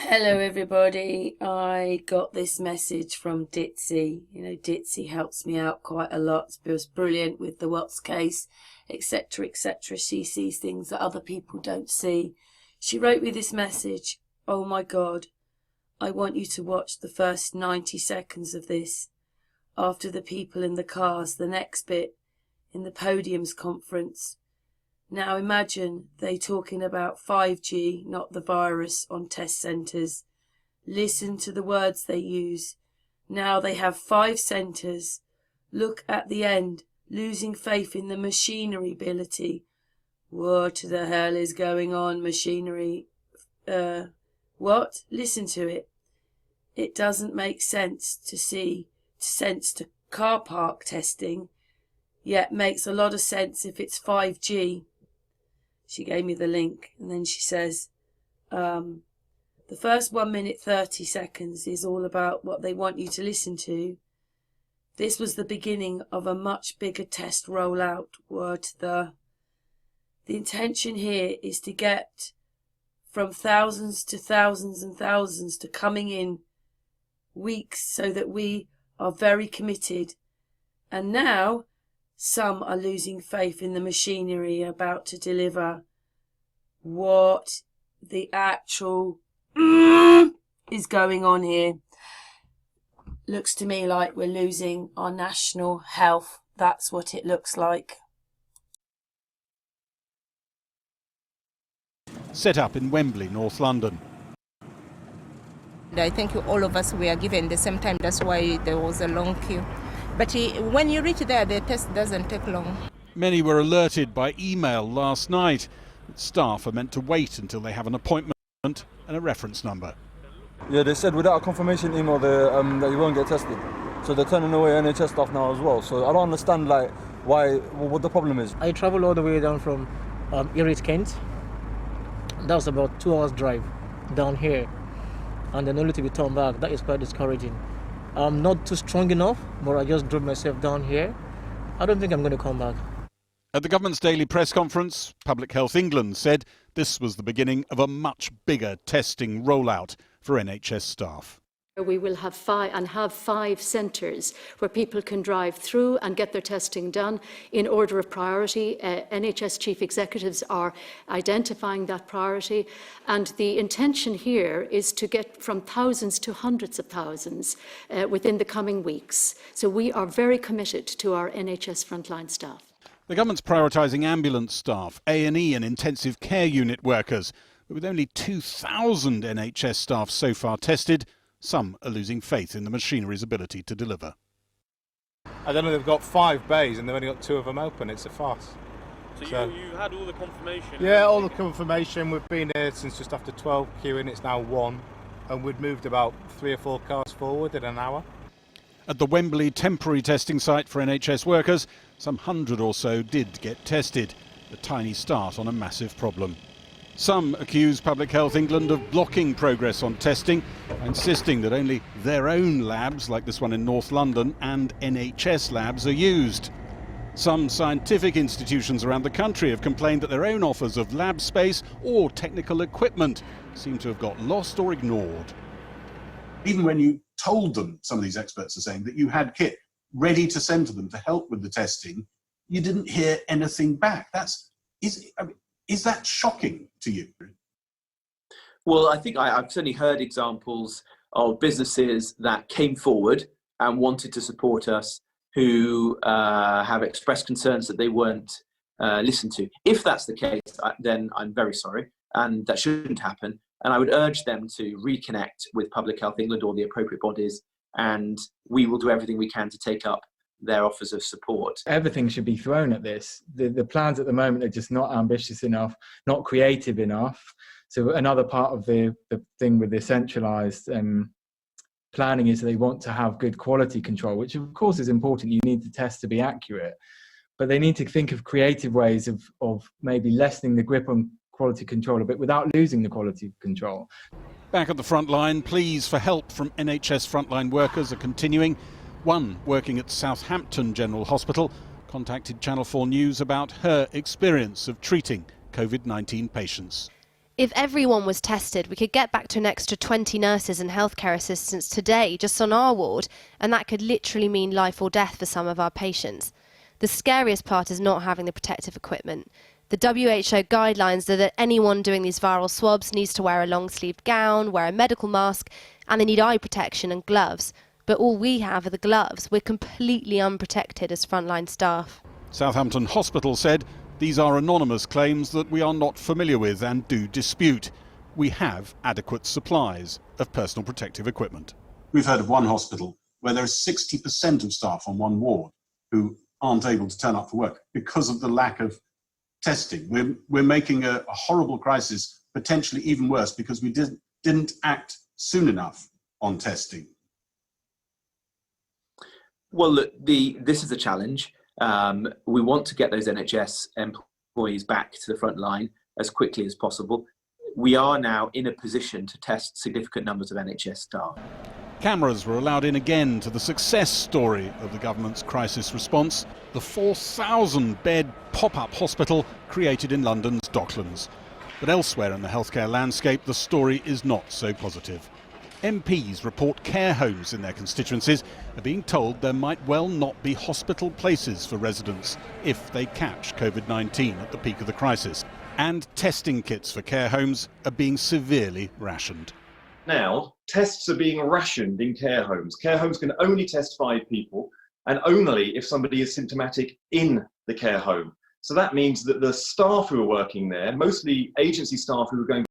Hello everybody, I got this message from Ditzy. Ditzy helps me out quite a lot. It was brilliant with the Watts case, etc, etc. She sees things that other people don't see. She wrote me this message. Oh my God, I want you to watch the first 90 seconds of this. After the people in the cars, the next bit, in the podiums conference. Now imagine they talking about 5G, not the virus, on test centres. Listen to the words they use. Now they have 5 centres. Look at the end, losing faith in the machinery ability. What the hell is going on, machinery? What? Listen to it. It doesn't make sense to car park testing, yet makes a lot of sense if it's 5G. She gave me the link, and then she says, the first 1 minute 30 seconds is all about what they want you to listen to. This was the beginning of a much bigger test rollout. The intention here is to get from thousands to thousands and thousands to coming in weeks, so that we are very committed. And now some are losing faith in the machinery about to deliver. What the actual is going on here? Looks to me like we're losing our national health. That's what it looks like. Set up in Wembley, North London. I think all of us were given the same time, that's why there was a long queue. But when you reach there, the test doesn't take long. Many were alerted by email last night that staff are meant to wait until they have an appointment and a reference number. Yeah, they said without a confirmation email that you won't get tested. So they're turning away NHS staff now as well. So I don't understand what the problem is. I travel all the way down from Erie to Kent. That was about 2 hours drive down here. And then only to be turned back. That is quite discouraging. I'm not too strong enough, but I just drove myself down here. I don't think I'm going to come back. At the government's daily press conference, Public Health England said this was the beginning of a much bigger testing rollout for NHS staff. We will have 5 centres where people can drive through and get their testing done in order of priority. NHS chief executives are identifying that priority, and the intention here is to get from thousands to hundreds of thousands within the coming weeks. So we are very committed to our NHS frontline staff. The government's prioritising ambulance staff, A&E and intensive care unit workers. But with only 2,000 NHS staff so far tested, some are losing faith in the machinery's ability to deliver. I don't know, they've got 5 bays and they've only got 2 of them open. It's a farce. So you had all the confirmation? Yeah, all the confirmation. We've been here since just after 12 queuing. It's now 1. And we'd moved about 3 or 4 cars forward in an hour. At the Wembley temporary testing site for NHS workers, some 100 or so did get tested. A tiny start on a massive problem. Some accuse Public Health England of blocking progress on testing, insisting that only their own labs, like this one in North London, and NHS labs are used. Some scientific institutions around the country have complained that their own offers of lab space or technical equipment seem to have got lost or ignored. Even when you told them, some of these experts are saying, that you had kit ready to send to them to help with the testing, you didn't hear anything back. Is that shocking to you? Well, I think I've certainly heard examples of businesses that came forward and wanted to support us who have expressed concerns that they weren't listened to. If that's the case, then I'm very sorry, and that shouldn't happen. And I would urge them to reconnect with Public Health England or the appropriate bodies, and we will do everything we can to take up their offers of support. Everything should be thrown at this. The plans at the moment are just not ambitious enough, not creative enough. So another part of the thing with the centralised planning is they want to have good quality control, which of course is important. You need the test to be accurate, but they need to think of creative ways of maybe lessening the grip on quality control a bit without losing the quality control. Back at the front line, pleas for help from NHS frontline workers are continuing. One working at Southampton General Hospital contacted Channel 4 News about her experience of treating COVID-19 patients. If everyone was tested, we could get back to an extra 20 nurses and healthcare assistants today just on our ward, and that could literally mean life or death for some of our patients. The scariest part is not having the protective equipment. The WHO guidelines are that anyone doing these viral swabs needs to wear a long-sleeved gown, wear a medical mask, and they need eye protection and gloves. But all we have are the gloves. We're completely unprotected as frontline staff. Southampton Hospital said these are anonymous claims that we are not familiar with and do dispute. We have adequate supplies of personal protective equipment. We've heard of one hospital where there is 60% of staff on one ward who aren't able to turn up for work because of the lack of testing. We're making a horrible crisis potentially even worse because we didn't act soon enough on testing. Well, look, this is a challenge. We want to get those NHS employees back to the front line as quickly as possible. We are now in a position to test significant numbers of NHS staff. Cameras were allowed in again to the success story of the government's crisis response, the 4,000-bed pop-up hospital created in London's Docklands. But elsewhere in the healthcare landscape, the story is not so positive. MPs report care homes in their constituencies are being told there might well not be hospital places for residents if they catch COVID-19 at the peak of the crisis. And testing kits for care homes are being severely rationed. Now, tests are being rationed in care homes. Care homes can only test 5 people, and only if somebody is symptomatic in the care home. So that means that the staff who are working there, mostly agency staff who are going